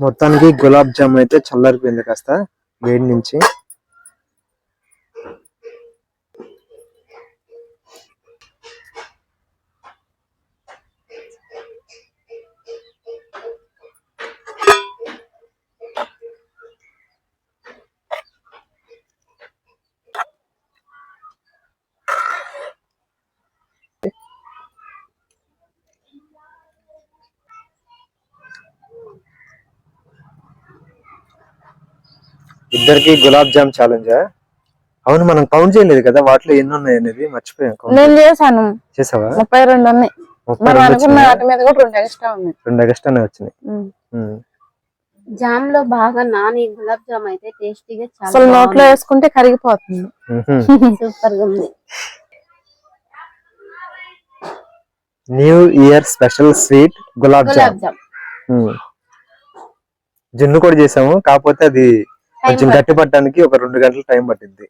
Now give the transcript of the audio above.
మొత్తానికి గులాబ్ జామ్ అయితే చల్లారిపోయింది కాస్త వేడి నుంచి. ఇద్దరికి గులాబ్ జామ్ ఛాలెంజ్. అవును, మనం కౌంట్ చేయలేదు కదా వాటిలో ఎన్ని ఉన్నాయి అనేది, మర్చిపోయాం. నేను చేశాను. చేసావా? 32 ఉన్నాయి. 32 వాటి మీద కూడా 2 ఎక్స్ట్రా ఉన్నాయి. 2 ఎక్స్ట్రానే వచ్చినాయి. జామ్ లో బాగా నాని గులాబ్ జామ్ అయితే టేస్టీగా అసలు నోట్లో వేసుకుంటే కరిగిపోతుంది. సూపర్ గా ఉంది. New year special sweet gulab jam. జున్ను కూడా చేసాము, కాకపోతే అది కొంచెం గట్టి పట్టడానికి ఒక 2 గంటలు టైం పట్టింది.